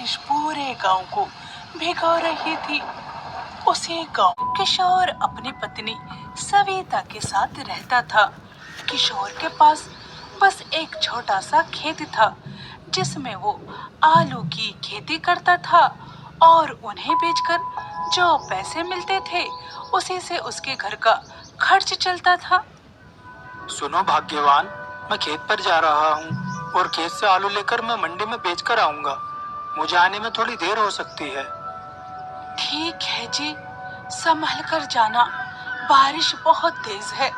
बारिश पूरे गांव को भिगो रही थी। उसी गांव किशोर अपनी पत्नी सविता के साथ रहता था। किशोर के पास बस एक छोटा सा खेत था जिसमें वो आलू की खेती करता था और उन्हें बेचकर जो पैसे मिलते थे उसी से उसके घर का खर्च चलता था। सुनो भाग्यवान, मैं खेत पर जा रहा हूँ और खेत से आलू लेकर मैं मंडी में बेचकर आऊंगा। मुझे आने में थोड़ी देर हो सकती है। ठीक है जी, संभल कर जाना, बारिश बहुत तेज है।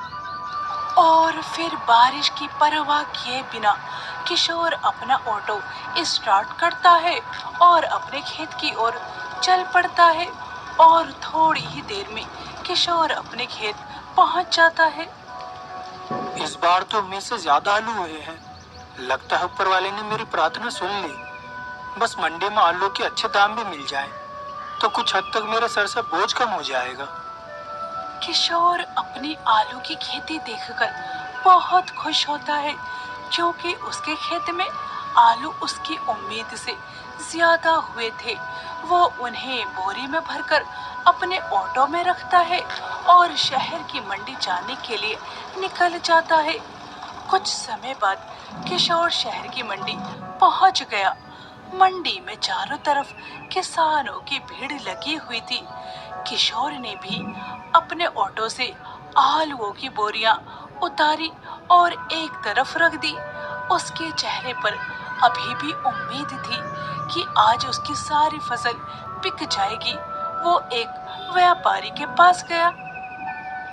और फिर बारिश की परवाह किए बिना किशोर अपना ऑटो स्टार्ट करता है और अपने खेत की ओर चल पड़ता है और थोड़ी ही देर में किशोर अपने खेत पहुंच जाता है। इस बार तो उम्मीद से ज्यादा आलू हुए हैं। लगता है ऊपर वाले ने मेरी प्रार्थना सुन ली। बस मंडी में आलू के अच्छे दाम भी मिल जाएं, तो कुछ हद तक मेरे सर से बोझ कम हो जाएगा। किशोर अपनी आलू की खेती देखकर बहुत खुश होता है क्योंकि उसके खेत में आलू उसकी उम्मीद से ज्यादा हुए थे। वो उन्हें बोरी में भरकर अपने ऑटो में रखता है और शहर की मंडी जाने के लिए निकल जाता है। कुछ समय बाद किशोर शहर की मंडी पहुंच गया। मंडी में चारों तरफ किसानों की भीड़ लगी हुई थी। किशोर ने भी अपने ऑटो से आलूओं की बोरियां उतारी और एक तरफ रख दी। उसके चेहरे पर अभी भी उम्मीद थी कि आज उसकी सारी फसल बिक जाएगी। वो एक व्यापारी के पास गया।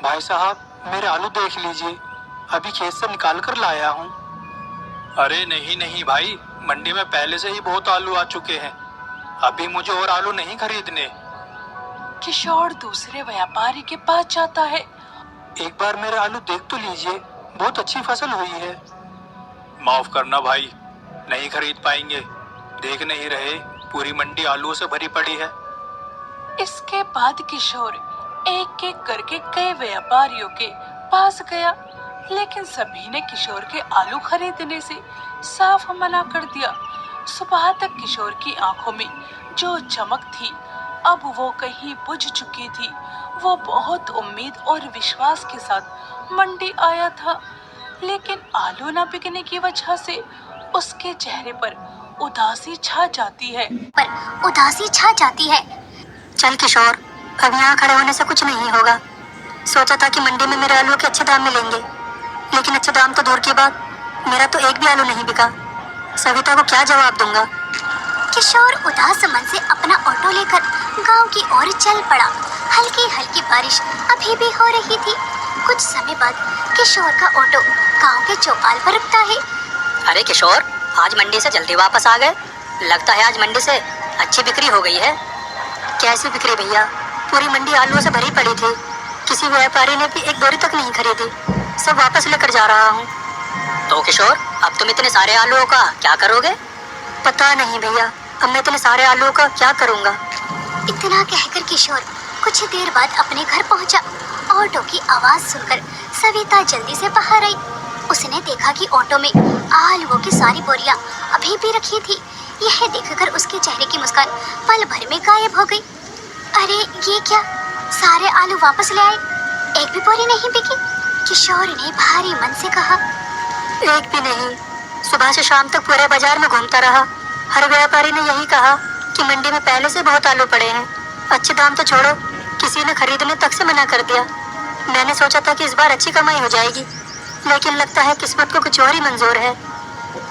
भाई साहब, मेरे आलू देख लीजिए, अभी खेत से निकाल कर लाया हूँ। अरे नहीं नहीं भाई, मंडी में पहले से ही बहुत आलू आ चुके हैं। अभी मुझे और आलू नहीं खरीदने। किशोर दूसरे व्यापारी के पास जाता है। एक बार मेरे आलू देख तो लीजिए, बहुत अच्छी फसल हुई है। माफ करना भाई, नहीं खरीद पाएंगे। देख नहीं रहे, पूरी मंडी आलूओं से भरी पड़ी है। इसके बाद किशोर एक एक करके कई व्यापारियों के पास गया, लेकिन सभी ने किशोर के आलू खरीदने से साफ मना कर दिया। सुबह तक किशोर की आंखों में जो चमक थी अब वो कहीं बुझ चुकी थी। वो बहुत उम्मीद और विश्वास के साथ मंडी आया था, लेकिन आलू न बिकने की वजह से उसके चेहरे पर उदासी छा जाती है। चल किशोर, अब यहाँ खड़े होने से कुछ नहीं होगा। सोचा था कि मंडी में मेरे आलू के अच्छे दाम मिलेंगे, लेकिन अच्छे दाम तो दूर की बात, मेरा तो एक भी आलू नहीं बिका। सविता को क्या जवाब दूंगा। किशोर उदास मन से अपना ऑटो लेकर गांव की ओर चल पड़ा। हल्की हल्की बारिश अभी भी हो रही थी। कुछ समय बाद किशोर का ऑटो गांव के चौपाल पर रुकता है। अरे किशोर, आज मंडी से जल्दी वापस आ गए। लगता है आज मंडी से अच्छी बिक्री हो गई है। कैसी बिक्री भैया, पूरी मंडी आलूओं से भरी पड़ी थी। किसी व्यापारी ने भी एक बोरी तक नहीं खरीदी। सब वापस लेकर जा रहा हूँ। तो किशोर, अब तुम इतने सारे आलूओं का क्या करोगे। पता नहीं भैया, अब मैं इतने सारे आलूओं का क्या करूँगा। इतना कहकर किशोर कुछ देर बाद अपने घर पहुंचा। ऑटो की आवाज सुनकर सविता जल्दी से बाहर आई। उसने देखा कि ऑटो में आलूओं की सारी बोरियां अभी भी रखी थी। यह देखकर उसके चेहरे की मुस्कान पल भर में गायब हो गई। अरे ये क्या, सारे आलू वापस ले आए, एक भी बोरी नहीं बिकी। किशोर ने भारी मन से कहा। एक भी नहीं, सुबह से शाम तक पूरे बाजार में घूमता रहा। हर व्यापारी ने यही कहा कि मंडी में पहले से बहुत आलू पड़े हैं। अच्छे दाम तो छोड़ो, किसी ने खरीदने तक से मना कर दिया। मैंने सोचा था कि इस बार अच्छी कमाई हो जाएगी, लेकिन लगता है किस्मत को कुछ और ही मंजूर है।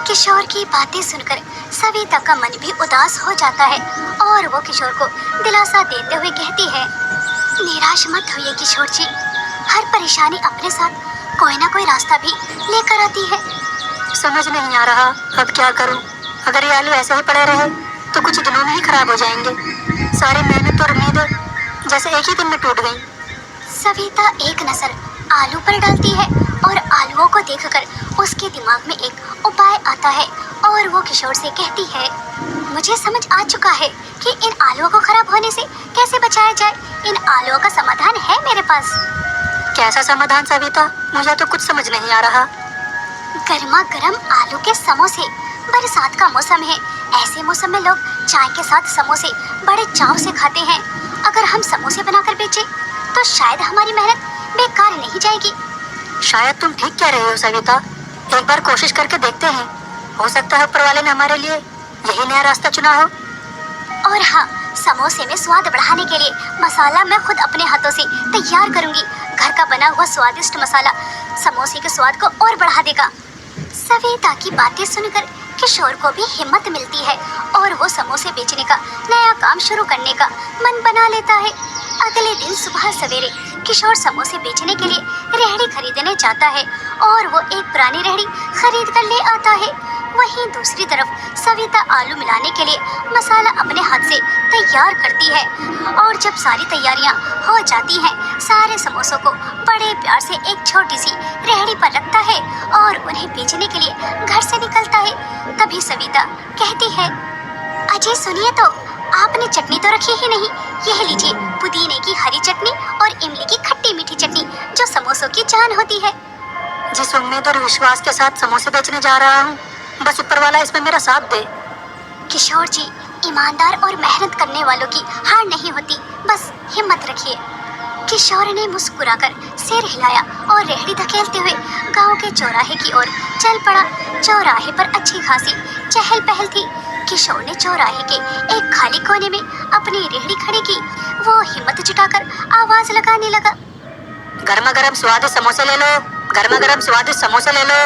किशोर की बातें सुनकर सविता का मन भी उदास हो जाता है और वो किशोर को दिलासा देते हुए कहती है, निराश मत होइए किशोर जी, हर परेशानी अपने साथ कोई ना कोई रास्ता भी लेकर आती है। समझ नहीं आ रहा अब क्या करूं। अगर ये आलू ऐसे ही पड़े रहे तो कुछ दिनों में ही खराब हो जाएंगे। सारी मेहनत और उम्मीदें जैसे एक ही दिन में टूट गईं। सविता एक नजर आलू पर डालती है और आलूओं को देखकर उसके दिमाग में एक उपाय आता है और वो किशोर से कहती है, मुझे समझ आ चुका है कि इन आलूओं को खराब होने से कैसे बचाया जाए। इन आलूओं का समाधान है मेरे पास। कैसा समाधान सविता, मुझे तो कुछ समझ नहीं आ रहा। गर्मा गर्म आलू के समोसे। बरसात का मौसम है, ऐसे मौसम में लोग चाय के साथ समोसे बड़े चाव से खाते हैं। अगर हम समोसे बनाकर बेचें तो शायद हमारी मेहनत बेकार नहीं जाएगी। शायद तुम ठीक कह रही हो सविता, एक बार कोशिश करके देखते हैं। हो सकता है ऊपर वाले ने हमारे लिए यही नया रास्ता चुना हो। और हाँ, समोसे में स्वाद बढ़ाने के लिए मसाला मैं खुद अपने हाथों से तैयार करूंगी। घर का बना हुआ स्वादिष्ट मसाला समोसे के स्वाद को और बढ़ा देगा। सविता की बातें सुनकर किशोर को भी हिम्मत मिलती है और वो समोसे बेचने का नया काम शुरू करने का मन बना लेता है। अगले दिन सुबह सवेरे किशोर समोसे बेचने के लिए रेहड़ी खरीदने जाता है और वो एक पुरानी रेहड़ी खरीद कर ले आता है। वहीं दूसरी तरफ सविता आलू मिलाने के लिए मसाला अपने हाथ से तैयार करती है और जब सारी तैयारियां हो जाती हैं, सारे समोसों को बड़े प्यार से एक छोटी सी रेहड़ी पर रखता है और उन्हें बेचने के लिए घर से निकलता है। तभी सविता कहती है, अजय सुनिए तो, आपने चटनी तो रखी ही नहीं। यह लीजिए पुदीने की हरी चटनी और इमली की खट्टी मीठी चटनी, जो समोसों की जान होती है। जिस उम्मीद और विश्वास के साथ समोसे बेचने जा रहा हूँ, बस ऊपर वाला इसमें मेरा साथ दे। किशोर जी, ईमानदार और मेहनत करने वालों की हार नहीं होती, बस हिम्मत रखिए। किशोर ने मुस्कुराकर सिर हिलाया और रेहड़ी धकेलते हुए गांव के चौराहे की ओर चल पड़ा। चौराहे पर अच्छी खासी चहल पहल थी। किशोर ने चौराहे के एक खाली कोने में अपनी रेहड़ी खड़ी की। वो हिम्मत जुटाकर आवाज लगाने लगा, गर्मा गर्म स्वादिष्ट समोसे ले लो, गर्मा गर्म स्वादिष्ट समोसे ले लो।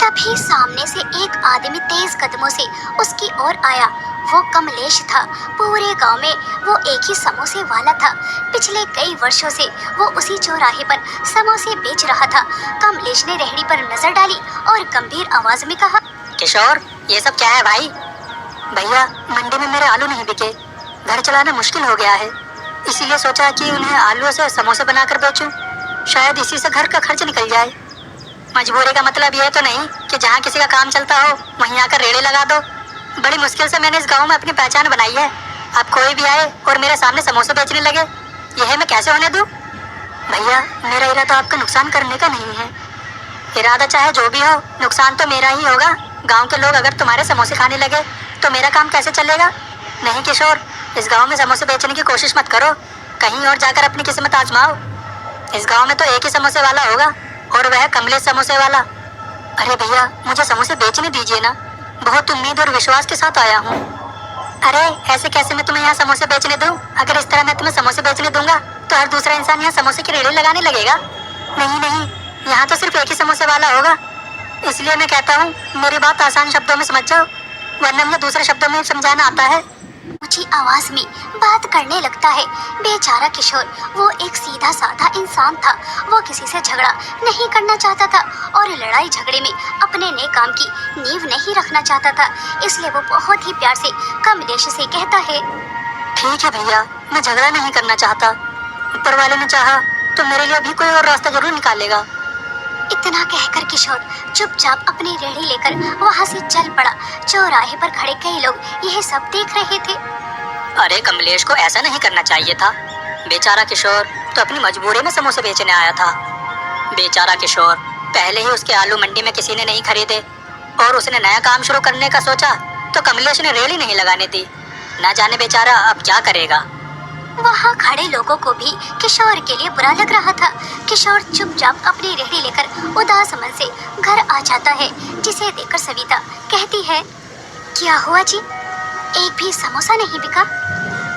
तभी सामने से एक आदमी तेज कदमों से उसकी ओर आया। वो कमलेश था। पूरे गांव में वो एक ही समोसे वाला था। पिछले कई वर्षों से वो उसी चौराहे पर समोसे बेच रहा था। कमलेश ने रेहड़ी पर नजर डाली और गंभीर आवाज में कहा, किशोर, ये सब क्या है भाई? भैया, मंडी में मेरे आलू नहीं बिके, घर चलाना मुश्किल हो गया है, इसीलिए सोचा कि उन्हें आलू से समोसे बनाकर बेचूं। शायद इसी से घर का खर्च निकल जाए। मजबूरी का मतलब यह तो नहीं कि जहाँ किसी का काम चलता हो वहीं आकर रेड़े लगा दो। बड़ी मुश्किल से मैंने इस गांव में अपनी पहचान बनाई है। अब कोई भी आए और मेरे सामने समोसे बेचने लगे, यह मैं कैसे होने दूं? भैया, मेरा इरादा आपका नुकसान करने का नहीं है। इरादा चाहे जो भी हो, नुकसान तो मेरा ही होगा। गांव के लोग अगर तुम्हारे समोसे खाने लगे तो मेरा काम कैसे चलेगा? नहीं किशोर, इस गांव में समोसे बेचने की कोशिश मत करो। कहीं और जाकर अपनी किस्मत आजमाओ। इस गांव में तो एक ही समोसे वाला होगा और वह कमलेश समोसे वाला। अरे भैया, मुझे समोसे बेचने दीजिए ना, बहुत उम्मीद और विश्वास के साथ आया हूँ। अरे ऐसे कैसे मैं तुम्हें यहाँ समोसे बेचने दूँ? अगर इस तरह मैं तुम्हें समोसे बेचने दूंगा तो हर दूसरा इंसान यहाँ समोसे की रेड़ी लगाने लगेगा। नहीं नहीं, यहाँ तो सिर्फ एक ही समोसे वाला होगा। इसलिए मैं कहता हूँ, मेरी बात आसान शब्दों में समझ जाओ, वरना मुझे दूसरे शब्दों में समझाना आता है। ऊंची आवाज में बात करने लगता है। बेचारा किशोर, वो एक सीधा साधा इंसान था। वो किसी से झगड़ा नहीं करना चाहता था और लड़ाई झगड़े में अपने नए काम की नींव नहीं रखना चाहता था। इसलिए वो बहुत ही प्यार से कमलेश से कहता है, ठीक है भैया, मैं झगड़ा नहीं करना चाहता। ऊपर वाले ने चाहा तो मेरे लिए भी कोई और रास्ता जरूर निकालेगा। इतना कहकर किशोर चुपचाप अपनी रेहड़ी लेकर वहाँ से चल पड़ा। चौराहे पर खड़े कई लोग यह सब देख रहे थे। अरे कमलेश को ऐसा नहीं करना चाहिए था। बेचारा किशोर तो अपनी मजबूरी में समोसे बेचने आया था। बेचारा किशोर, पहले ही उसके आलू मंडी में किसी ने नहीं खरीदे और उसने नया काम शुरू करने का सोचा तो कमलेश ने रेहड़ी नहीं लगाने दी। ना जाने बेचारा अब क्या करेगा। वहाँ खड़े लोगों को भी किशोर के लिए बुरा लग रहा था। किशोर चुपचाप अपनी रेहड़ी लेकर उदास मन से घर आ जाता है, जिसे देखकर सविता कहती है, क्या हुआ जी, एक भी समोसा नहीं बिका?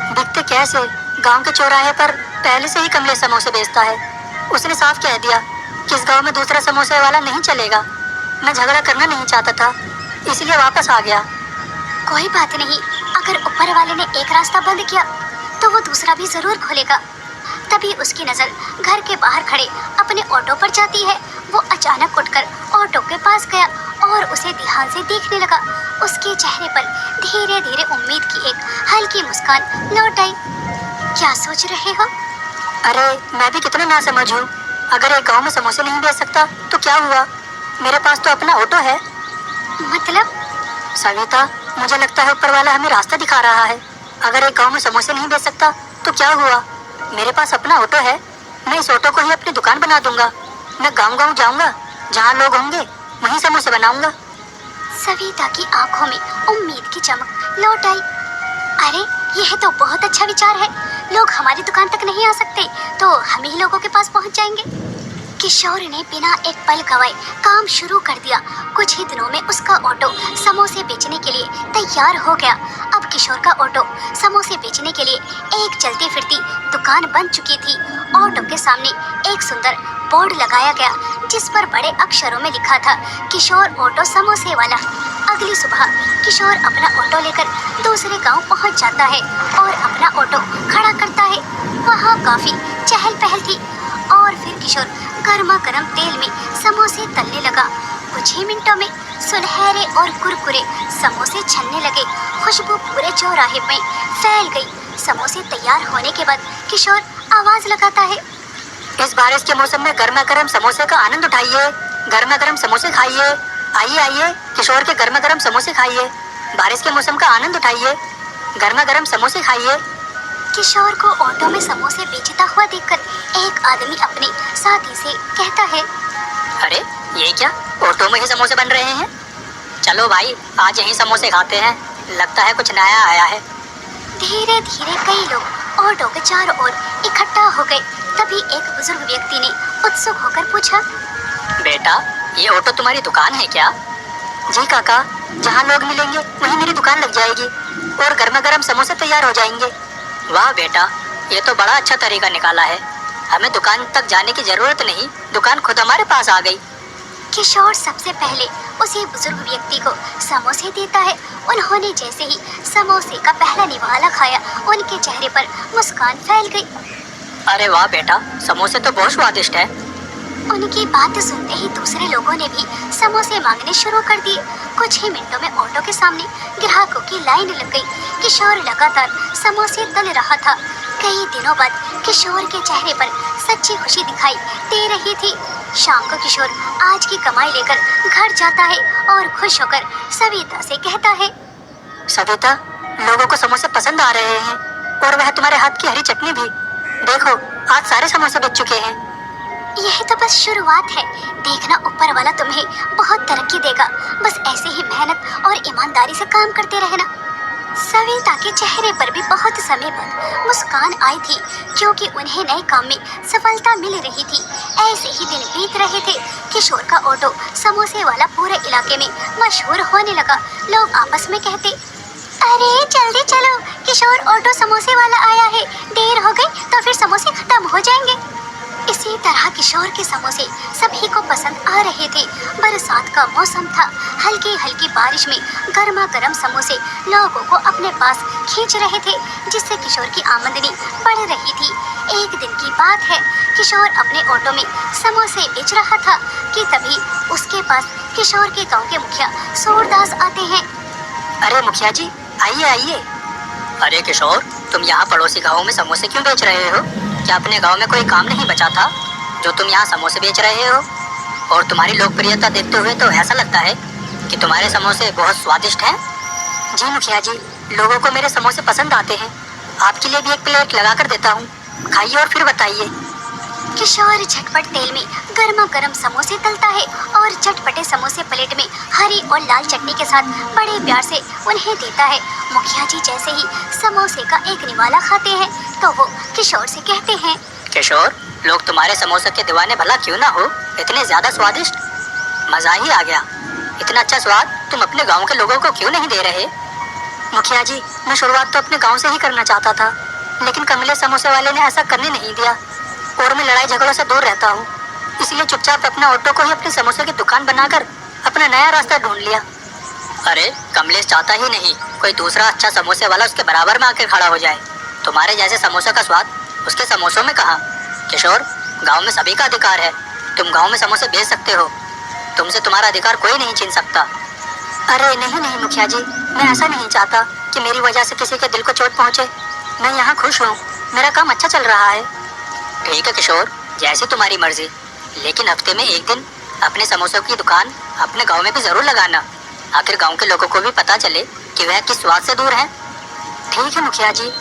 बिकते कैसे? गांव के चौराहे पर पहले से ही कमलेश समोसे बेचता है। उसने साफ कह दिया कि इस गांव में दूसरा समोसे वाला नहीं चलेगा। मैं झगड़ा करना नहीं चाहता था, इसलिए वापस आ गया। कोई बात नहीं, अगर ऊपर वाले ने एक रास्ता बंद किया तो वो दूसरा भी जरूर खोलेगा। तभी उसकी नजर घर के बाहर खड़े अपने ऑटो पर जाती है। वो अचानक उठकर ऑटो के पास गया और उसे ध्यान से देखने लगा। उसके चेहरे पर धीरे धीरे उम्मीद की एक हल्की मुस्कान लौट आई। क्या सोच रहे हो? अरे मैं भी कितना ना समझ हूँ। अगर एक गांव में समोसे नहीं बेच सकता तो क्या हुआ? मेरे पास तो अपना ऑटो है। मतलब? सविता, मुझे लगता है ऊपर वाला हमें रास्ता दिखा रहा है। अगर एक गांव में समोसे नहीं बेच सकता तो क्या हुआ? मेरे पास अपना ऑटो है। मैं इस ऑटो को ही अपनी दुकान बना दूंगा। मैं गांव गांव जाऊंगा, जहाँ लोग होंगे वहीं समोसे बनाऊंगा। सविता की आंखों में उम्मीद की चमक लौट आई। अरे यह तो बहुत अच्छा विचार है, लोग हमारी दुकान तक नहीं आ सकते तो हम ही लोगों के पास पहुंच जाएंगे। किशोर ने बिना एक पल गवाए काम शुरू कर दिया। कुछ ही दिनों में उसका ऑटो समोसे बेचने के लिए तैयार हो गया। अब किशोर का ऑटो समोसे बेचने के लिए एक चलती फिरती दुकान बन चुकी थी। ऑटो के सामने एक सुंदर बोर्ड लगाया गया जिस पर बड़े अक्षरों में लिखा था किशोर ऑटो समोसे वाला। अगली सुबह किशोर अपना ऑटो लेकर दूसरे गांव पहुंच जाता है और अपना ऑटो खड़ा करता है। वहां काफी चहल पहल थी और फिर किशोर गर्मा गर्म तेल में समोसे तलने लगा। कुछ ही मिनटों में सुनहरे और कुरकुरे समोसे छनने लगे। खुशबू पूरे चौराहे में फैल गई। समोसे तैयार होने के बाद किशोर आवाज लगाता है, इस बारिश के मौसम में गर्मा गर्म समोसे का आनंद उठाइए, गर्मा गर्म समोसे खाइए। आइए आइए किशोर के गर्मा गर्म समोसे खाइए, बारिश के मौसम का आनंद उठाइए, गर्मा गर्म समोसे खाइए। किशोर को ऑटो में समोसे बेचता हुआ देखकर एक आदमी अपने साथी से कहता है, अरे ये क्या, ऑटो में ही समोसे बन रहे हैं? चलो भाई आज यहीं समोसे खाते हैं, लगता है कुछ नया आया है। धीरे धीरे कई लोग ऑटो के चारों ओर इकट्ठा हो गए। तभी एक बुजुर्ग व्यक्ति ने उत्सुक होकर पूछा, बेटा ये ऑटो तुम्हारी दुकान है क्या? जी काका, जहाँ लोग मिलेंगे वहीं मेरी दुकान लग जाएगी और गर्मा गर्म समोसे तैयार हो जाएंगे। वाह बेटा, ये तो बड़ा अच्छा तरीका निकाला है, हमें दुकान तक जाने की जरूरत नहीं, दुकान खुद हमारे पास आ गई। किशोर सबसे पहले उसी बुजुर्ग व्यक्ति को समोसे देता है। उन्होंने जैसे ही समोसे का पहला निवाला खाया उनके चेहरे पर मुस्कान फैल गई। अरे वाह बेटा, समोसे तो बहुत स्वादिष्ट है। उनकी बात सुनते ही दूसरे लोगों ने भी समोसे मांगने शुरू कर दिए। कुछ ही मिनटों में ऑटो के सामने ग्राहकों की लाइन लग गई। किशोर लगातार समोसे तल रहा था। कई दिनों बाद किशोर के चेहरे पर सच्ची खुशी दिखाई दे रही थी। शाम को किशोर आज की कमाई लेकर घर जाता है और खुश होकर सविता से कहता है, सविता, लोगों को समोसे पसंद आ रहे हैं और वह तुम्हारे हाथ की हरी चटनी भी। देखो आज सारे समोसे बिक चुके हैं। यह तो बस शुरुआत है, देखना ऊपर वाला तुम्हें बहुत तरक्की देगा। बस ऐसे ही मेहनत और ईमानदारी से काम करते रहना। सविता के चेहरे पर भी बहुत समय बाद मुस्कान आई थी क्योंकि उन्हें नए काम में सफलता मिल रही थी। ऐसे ही दिन बीत रहे थे। किशोर का ऑटो समोसे वाला पूरे इलाके में मशहूर होने लगा। लोग आपस में कहते, अरे जल्दी चलो, किशोर ऑटो समोसे वाला आया है, देर हो गई तो फिर समोसे खत्म हो जाएंगे। इसी तरह किशोर के समोसे सभी को पसंद आ रहे थे। बरसात का मौसम था। हल्की हल्की बारिश में गर्मा गर्म समोसे लोगों को अपने पास खींच रहे थे जिससे किशोर की आमदनी बढ़ रही थी। एक दिन की बात है, किशोर अपने ऑटो में समोसे बेच रहा था कि तभी उसके पास किशोर के गांव के मुखिया सूरदास आते हैं। अरे मुखिया जी, आइए आइए। अरे किशोर, तुम यहाँ पड़ोसी गाँव में समोसे क्यों बेच रहे हो? क्या अपने गांव में कोई काम नहीं बचा था जो तुम यहाँ समोसे बेच रहे हो? और तुम्हारी लोकप्रियता देखते हुए तो ऐसा लगता है कि तुम्हारे समोसे बहुत स्वादिष्ट हैं। जी मुखिया जी, लोगों को मेरे समोसे पसंद आते हैं। आपके लिए भी एक प्लेट लगा कर देता हूँ, खाइए और फिर बताइए। किशोर झटपट तेल में गर्मा गर्म समोसे तलता है और चटपटे समोसे प्लेट में हरी और लाल चटनी के साथ बड़े प्यार से उन्हें देता है। मुखिया जी जैसे ही समोसे का एक निवाला खाते हैं तो वो किशोर से कहते हैं, किशोर, लोग तुम्हारे समोसे के दीवाने भला क्यों ना हो, इतने ज्यादा स्वादिष्ट, मजा ही आ गया। इतना अच्छा स्वाद तुम अपने गाँव के लोगों को क्यों नहीं दे रहे? मुखिया जी, मैं शुरुआत तो अपने गाँव से ही करना चाहता था, लेकिन कमले समोसे वाले ने ऐसा करने नहीं दिया और मैं लड़ाई झगड़ों से दूर रहता हूँ, इसलिए चुपचाप अपना ऑटो को ही अपने समोसे की दुकान बनाकर अपना नया रास्ता ढूंढ लिया। अरे कमलेश चाहता ही नहीं कोई दूसरा अच्छा समोसे वाला उसके बराबर में आकर खड़ा हो जाए। तुम्हारे जैसे समोसे का स्वाद उसके समोसों में कहाँ? किशोर, गांव में सभी का अधिकार है, तुम गांव में समोसे बेच सकते हो, तुमसे तुम्हारा अधिकार कोई नहीं छीन सकता। अरे नहीं नहीं मुखिया जी, मैं ऐसा नहीं चाहता कि मेरी वजह से किसी के दिल को चोट पहुँचे। मैं यहाँ खुश हूँ, मेरा काम अच्छा चल रहा है। ठीक है किशोर, जैसी तुम्हारी मर्जी, लेकिन हफ्ते में एक दिन अपने समोसों की दुकान अपने गांव में भी जरूर लगाना, आखिर गांव के लोगों को भी पता चले कि वह किस स्वाद से दूर हैं। ठीक है मुखिया जी,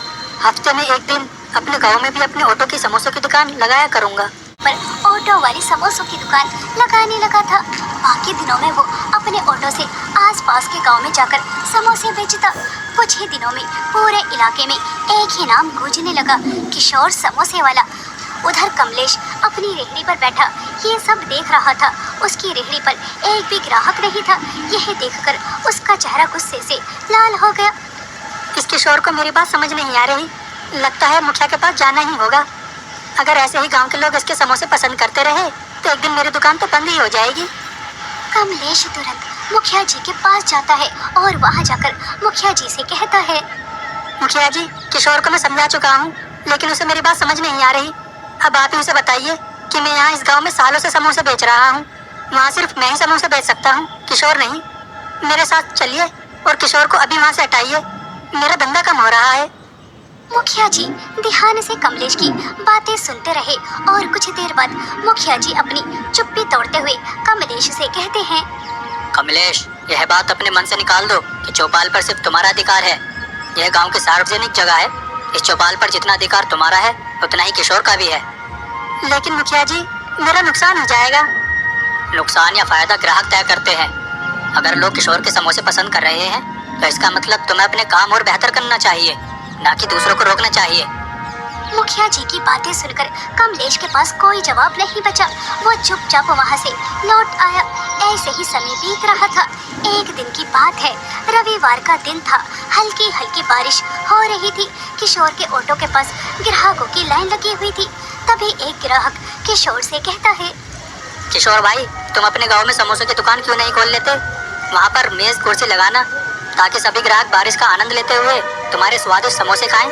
हफ्ते में एक दिन अपने गांव में भी अपने ऑटो की समोसों की दुकान लगाया करूंगा। पर ऑटो वाली समोसों की दुकान लगाने लगा था। बाकी दिनों में वो अपने ऑटो से आसपास आसपास के गांव में जाकर समोसे बेचता। कुछ ही दिनों में पूरे इलाके में एक ही नाम गूंजने लगा, किशोर समोसे वाला। उधर कमलेश अपनी रेहड़ी पर बैठा ये सब देख रहा था। उसकी रेहड़ी पर एक भी ग्राहक नहीं था। यह देखकर उसका चेहरा गुस्से से लाल हो गया। इस किशोर को मेरी बात समझ नहीं आ रही। लगता है मुखिया के पास जाना ही होगा। अगर ऐसे ही गांव के लोग इसके समोसे पसंद करते रहे तो एक दिन मेरी दुकान तो बंद ही हो जाएगी। कमलेश तुरंत मुखिया जी के पास जाता है और वहां जाकर मुखिया जी से कहता है, मुखिया जी, किशोर को मैं समझा चुका हूँ, लेकिन उसे मेरी बात समझ नहीं आ रही। अब आप ही उसे बताइए कि मैं यहाँ इस गांव में सालों से समोसे बेच रहा हूँ। वहाँ सिर्फ मैं ही समोसे बेच सकता हूँ, किशोर नहीं। मेरे साथ चलिए और किशोर को अभी वहाँ से हटाइए। मेरा धंधा कम हो रहा है। मुखिया जी ध्यान से कमलेश की बातें सुनते रहे और कुछ देर बाद मुखिया जी अपनी चुप्पी तोड़ते हुए कमलेश से कहते हैं, कमलेश, यह बात अपने मन से निकाल दो कि चौपाल पर सिर्फ तुम्हारा अधिकार है। यह गांव की सार्वजनिक जगह है। इस चौपाल पर जितना अधिकार तुम्हारा है उतना ही किशोर का भी है। लेकिन मुखिया जी, मेरा नुकसान हो जाएगा। नुकसान या फायदा ग्राहक तय करते हैं। अगर लोग किशोर के समोसे पसंद कर रहे हैं तो इसका मतलब तुम्हें अपने काम और बेहतर करना चाहिए, ना कि दूसरों को रोकना चाहिए। मुखिया जी की बातें सुनकर कमलेश के पास कोई जवाब नहीं बचा। वो चुपचाप वहां से लौट आया। ऐसे ही समय बीत रहा था। एक दिन की बात है, रविवार का दिन था। हल्की हल्की बारिश हो रही थी। किशोर के ऑटो के पास ग्राहकों की लाइन लगी हुई थी। तभी एक ग्राहक किशोर से कहता है, किशोर भाई, तुम अपने गांव में समोसे की दुकान क्यों नहीं खोल लेते? वहाँ पर मेज कुर्सी लगाना ताकि सभी ग्राहक बारिश का आनंद लेते हुए तुम्हारे स्वादिष्ट समोसे खाएं।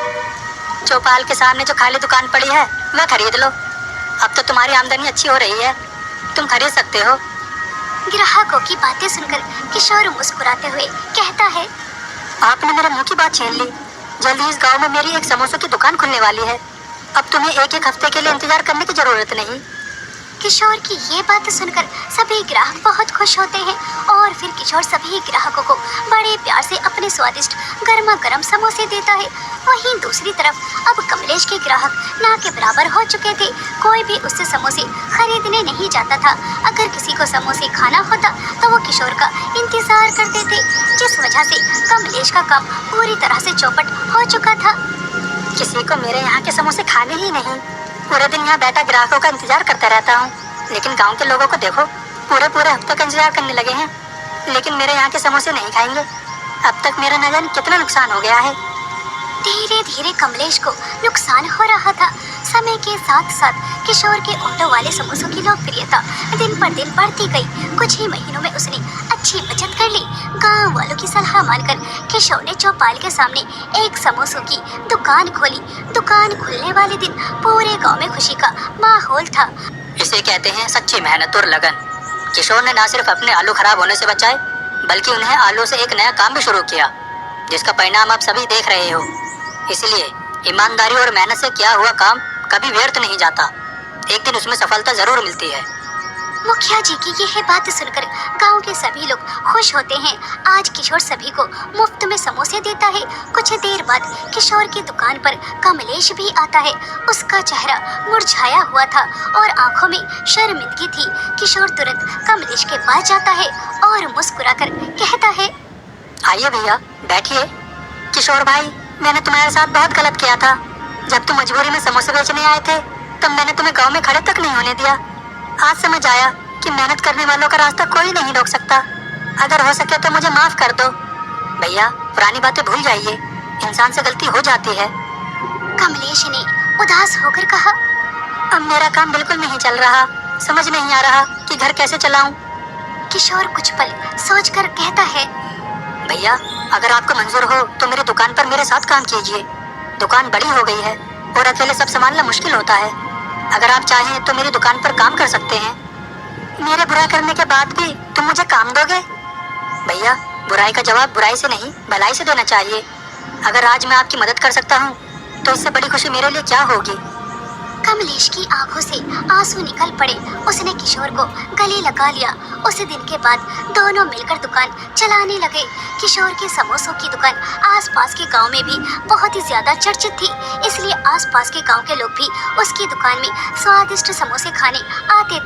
चौपाल के सामने जो खाली दुकान पड़ी है वह खरीद लो। अब तो तुम्हारी आमदनी अच्छी हो रही है, तुम खरीद सकते हो। ग्राहकों की बातें सुनकर किशोर मुस्कुराते हुए कहता है, आपने मेरे मुंह की बात छीन ली। जल्दी इस गांव में मेरी एक समोसों की दुकान खुलने वाली है। अब तुम्हें एक एक हफ्ते के लिए इंतजार करने की जरूरत नहीं। किशोर की ये बात सुनकर सभी ग्राहक बहुत खुश होते हैं और फिर किशोर सभी ग्राहकों को बड़े प्यार से अपने स्वादिष्ट गर्मा गर्म समोसे देता है। वहीं दूसरी तरफ अब कमलेश के ग्राहक ना के बराबर हो चुके थे। कोई भी उससे समोसे खरीदने नहीं जाता था। अगर किसी को समोसे खाना होता तो वो किशोर का इंतजार करते थे, जिस वजह से कमलेश का काम पूरी तरह से चौपट हो चुका था। किसी को मेरे यहाँ के समोसे खाने ही नहीं। पूरे दिन यहाँ बैठा ग्राहकों का इंतजार करता रहता हूँ, लेकिन गांव के लोगों को देखो, पूरे पूरे हफ्ते का इंतजार करने लगे हैं, लेकिन मेरे यहाँ के समोसे नहीं खाएंगे। अब तक मेरा न जाने कितना नुकसान हो गया है। धीरे धीरे कमलेश को नुकसान हो रहा था। समय के साथ साथ किशोर के ऑटो वाले समोसों की लोकप्रियता दिन पर दिन बढ़ती गई। कुछ ही महीनों में उसने अच्छी बचत कर ली। गांव वालों की सलाह मानकर किशोर ने चौपाल के सामने एक समोसों की दुकान खोली। दुकान खुलने वाले दिन पूरे गांव में खुशी का माहौल था। इसे कहते हैं सच्ची मेहनत और लगन। किशोर ने न सिर्फ अपने आलू खराब होने से बचाए, बल्कि उन्हें आलू से एक नया काम भी शुरू किया, जिसका परिणाम आप सभी देख रहे हो। इसलिए ईमानदारी और मेहनत से किया हुआ काम कभी व्यर्थ नहीं जाता। एक दिन उसमें सफलता जरूर मिलती है। मुखिया जी की यह बात सुनकर गांव के सभी लोग खुश होते हैं। आज किशोर सभी को मुफ्त में समोसे देता है। कुछ देर बाद किशोर की दुकान पर कमलेश भी आता है। उसका चेहरा मुरझाया हुआ था और आंखों में शर्मिंदगी थी। किशोर तुरंत कमलेश के पास जाता है और मुस्कुराकर कहता है, आइए भैया, बैठिए। किशोर भाई, मैंने तुम्हारे साथ बहुत गलत किया था। जब तुम मजबूरी में समोसे बेचने आए थे तब मैंने तुम्हें गांव में खड़े तक नहीं होने दिया। आज समझ आया कि मेहनत करने वालों का रास्ता कोई नहीं रोक सकता। अगर हो सके तो मुझे माफ कर दो। भैया, पुरानी बातें भूल जाइए, इंसान से गलती हो जाती है। कमलेश ने उदास होकर कहा, अब मेरा काम बिल्कुल नहीं चल रहा। समझ नहीं आ रहा कि घर कैसे चलाऊं। किशोर कुछ पल सोचकर कहता है, भैया, अगर आपको मंजूर हो तो मेरी दुकान पर मेरे साथ काम कीजिए। दुकान बड़ी हो गई है और अकेले सब संभालना मुश्किल होता है। अगर आप चाहें तो मेरी दुकान पर काम कर सकते हैं। मेरे बुरा करने के बाद भी तुम मुझे काम दोगे? भैया, बुराई का जवाब बुराई से नहीं भलाई से देना चाहिए। अगर आज मैं आपकी मदद कर सकता हूँ तो इससे बड़ी खुशी मेरे लिए क्या होगी। कमलेश की आंखों से आंसू निकल पड़े। उसने किशोर को गले लगा लिया। उस दिन के बाद दोनों मिलकर दुकान चलाने लगे। किशोर के समोसों की दुकान आसपास के गांव में भी बहुत ही ज्यादा चर्चित थी, इसलिए आसपास के गांव के लोग भी उसकी दुकान में स्वादिष्ट समोसे खाने आते।